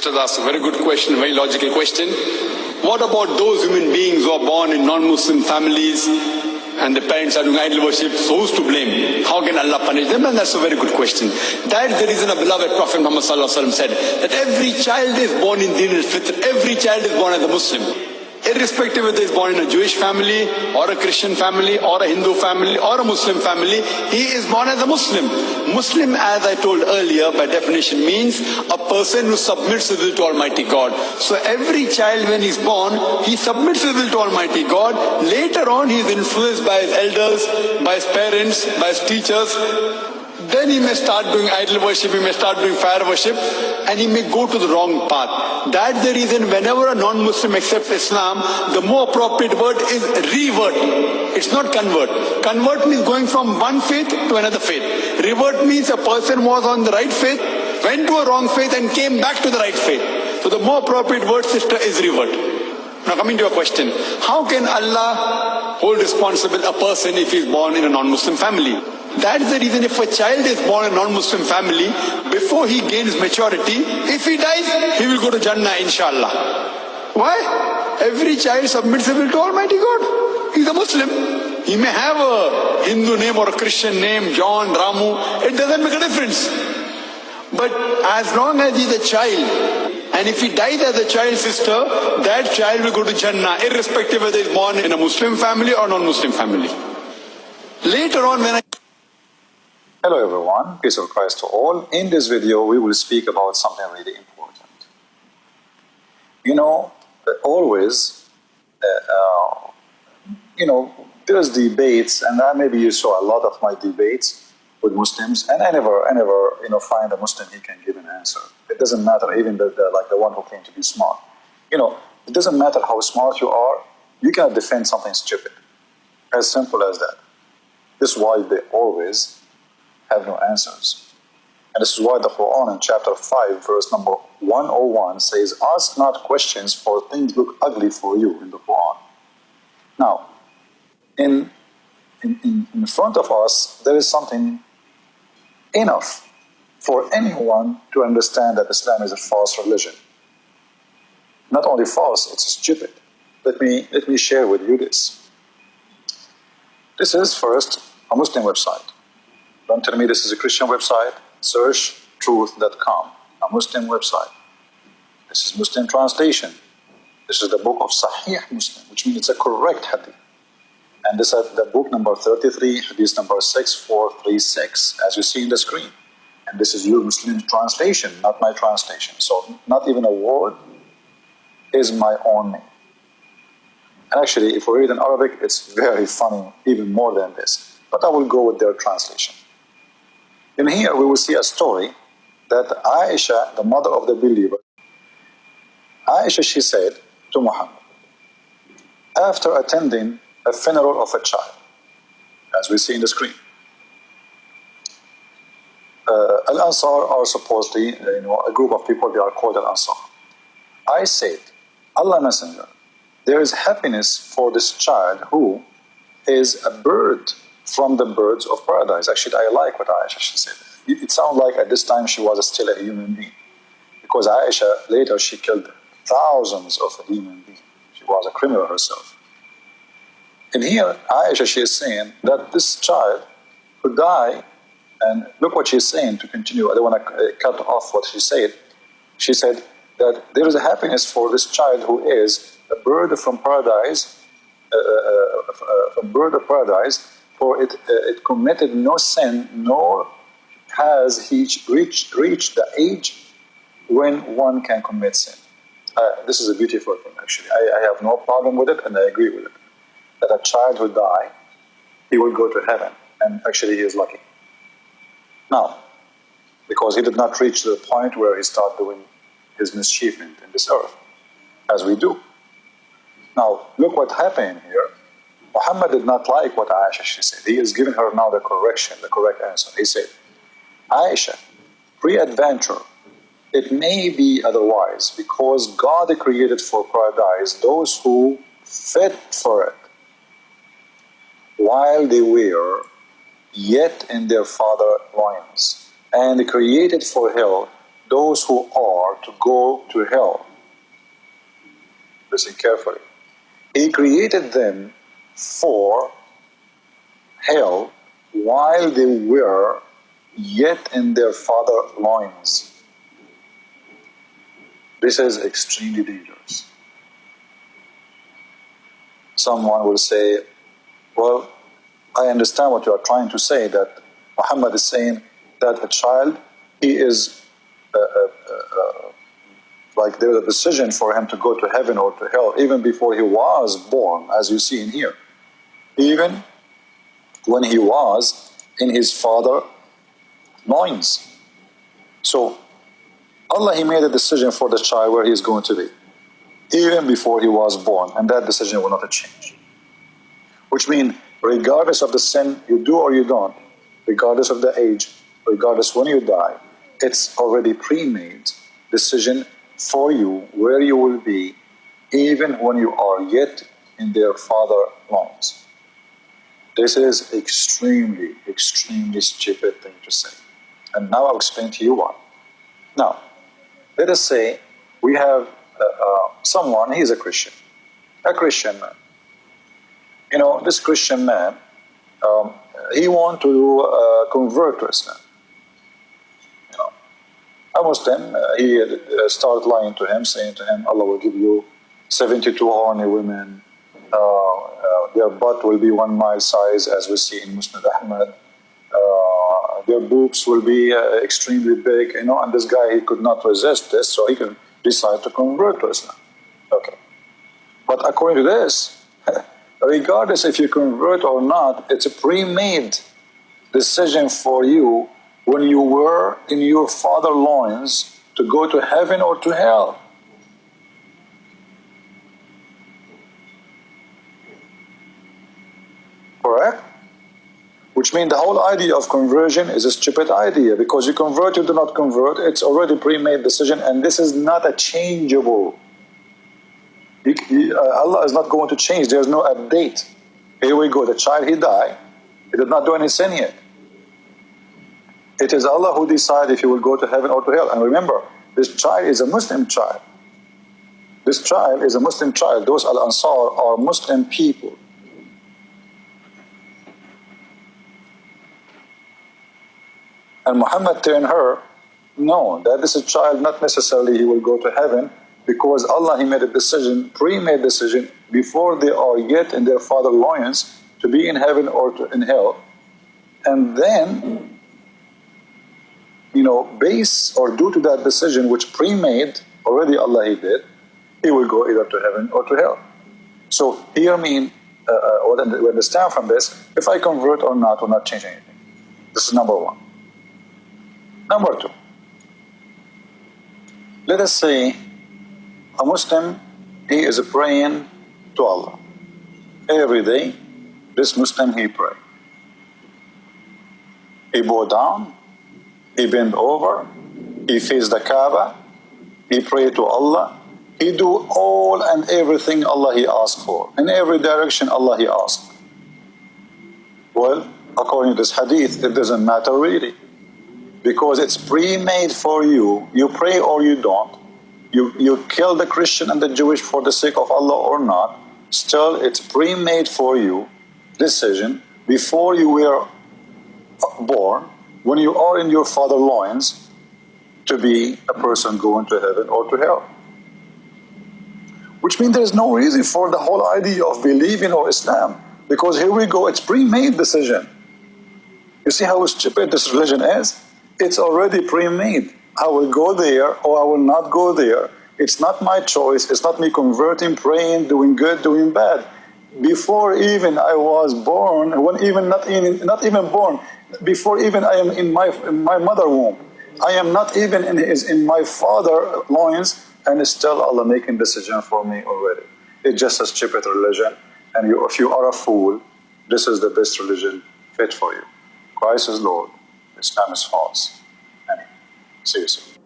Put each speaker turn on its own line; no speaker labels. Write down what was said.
sister asked a very good question, a very logical question. What about those human beings who are born in non-Muslim families and the parents are doing idol worship? So who's to blame? How can Allah punish them? And that's a very good question. That's the reason our beloved Prophet Muhammad said that every child is born in Din al-Fitr. Every child is born as a Muslim. Irrespective whether he is born in a Jewish family or a Christian family or a Hindu family or a Muslim family, he is born as a Muslim. Muslim, as I told earlier, by definition means a person who submits his will to Almighty God. So every child when he's born, he submits his will to Almighty God. Later on he is influenced by his elders, by his parents, by his teachers. Then he may start doing idol worship, he may start doing fire worship, and he may go to the wrong path. That's the reason whenever a non-Muslim accepts Islam, the more appropriate word is revert. It's not convert. Convert means going from one faith to another faith. Revert means a person was on the right faith, went to a wrong faith and came back to the right faith. So the more appropriate word, sister, is revert. Now coming to your question, how can Allah hold responsible a person if he is born in a non-Muslim family? That's the reason if a child is born in a non-Muslim family, before he gains maturity, if he dies, he will go to Jannah, inshallah. Why? Every child submits his will to Almighty God. He's a Muslim. He may have a Hindu name or a Christian name, John, Ramu. It doesn't make a difference. But as long as he's a child, and if he dies as a child, sister, that child will go to Jannah, irrespective whether he's born in a Muslim family or non-Muslim family. Later on when
Hello everyone, peace of Christ to all. In this video we will speak about something really important. You know, always, there's debates, and maybe you saw a lot of my debates with Muslims, and I never find a Muslim he can give an answer. It doesn't matter, even like the one who claimed to be smart. It doesn't matter how smart you are, you cannot defend something stupid. As simple as that. This is why they always have no answers. And this is why the Quran in chapter 5, verse number 101 says, ask not questions for things look ugly for you, in the Quran. Now, in front of us, there is something enough for anyone to understand that Islam is a false religion. Not only false, it's stupid. Let me share with you this. This is first a Muslim website. Don't tell me this is a Christian website. Search truth.com, a Muslim website. This is Muslim translation. This is the book of Sahih Muslim, which means it's a correct hadith. And this is the book number 33, hadith number 6436, as you see in the screen. And this is your Muslim translation, not my translation. So not even a word is my own name. And actually, if we read in Arabic, it's very funny, even more than this. But I will go with their translation. In here, we will see a story that Aisha, the mother of the believer, Aisha, she said to Muhammad, after attending a funeral of a child, as we see in the screen, Al-Ansar are supposedly, a group of people, they are called Al-Ansar. I said, Allah Messenger, there is happiness for this child who is a bird from the birds of paradise. Actually, I like what Aisha she said. It sounds like at this time she was still a human being. Because Aisha, later she killed thousands of human beings. She was a criminal herself. And here, Aisha, she is saying that this child could die, and look what she's saying to continue. I don't want to cut off what she said. She said that there is a happiness for this child who is a bird from paradise, a bird of paradise, for it committed no sin, nor has he reached the age when one can commit sin. This is a beautiful thing, actually. I have no problem with it, and I agree with it. That a child will die, he will go to heaven, and actually he is lucky. Now, because he did not reach the point where he started doing his mischievement in this earth, as we do. Now, look what happened here. Muhammad did not like what Aisha she said. He is giving her now the correction, the correct answer. He said, Aisha, pre-adventure, it may be otherwise, because God created for paradise those who fit for it, while they were yet in their father's loins, and created for hell those who are to go to hell. Listen carefully. He created them for hell while they were yet in their father's loins. This is extremely dangerous. Someone will say, well, I understand what you are trying to say, that Muhammad is saying that a child, he is like there's a decision for him to go to heaven or to hell even before he was born, as you see in here. Even when he was in his father's loins. So Allah, He made a decision for the child where he is going to be, even before he was born, and that decision will not change. Which means, regardless of the sin you do or you don't, regardless of the age, regardless when you die, it's already pre-made decision for you where you will be, even when you are yet in their father's loins. This is extremely, extremely stupid thing to say. And now I'll explain to you why. Now, let us say we have someone, he's a Christian man. You know, this Christian man, he wants to convert to Islam. You know, a Muslim, he started lying to him, saying to him, Allah will give you 72 horny women, their butt will be 1 mile size, as we see in Musnad Ahmad. Their boobs will be extremely big, you know, and this guy, he could not resist this, so he can decide to convert to Islam. Okay. But according to this, regardless if you convert or not, it's a pre-made decision for you when you were in your father's loins to go to heaven or to hell. Correct? Which means the whole idea of conversion is a stupid idea, because you convert, you do not convert, it's already pre-made decision, and this is not a changeable. Allah is not going to change, there's no update. Here we go, the child, he died, he did not do any sin yet. It is Allah who decides if he will go to heaven or to hell. And remember, this child is a Muslim child. This child is a Muslim child. Those Al-Ansar are Muslim people. And Muhammad turned her, no, that is a child, not necessarily he will go to heaven, because Allah, He made a decision, pre-made decision, before they are yet in their father's loins, to be in heaven or in hell. And then, you know, based or due to that decision, which pre-made, already Allah He did, he will go either to heaven or to hell. So here mean, what we understand from this, if I convert or not will not change anything. This is number one. Number two, let us say a Muslim, he is praying to Allah. Every day, this Muslim, he pray. He bow down, he bend over, he face the Kaaba, he pray to Allah, he do all and everything Allah He asks for. In every direction Allah He asks. Well, according to this hadith, it doesn't matter really. Because it's pre-made for you. You pray or you don't. You kill the Christian and the Jewish for the sake of Allah or not. Still, it's pre-made for you decision before you were born, when you are in your father's loins, to be a person going to heaven or to hell. Which means there is no reason for the whole idea of believing or Islam. Because here we go, it's pre-made decision. You see how stupid this religion is? It's already pre-made. I will go there or I will not go there. It's not my choice. It's not me converting, praying, doing good, doing bad. Before even I was born, when even not even born, before even I am in my mother womb, I am not even in my father's loins, and still Allah making decision for me already. It's just a stupid religion, and if you are a fool, this is the best religion fit for you. Christ is Lord. Islam is false. Anyway, see you soon.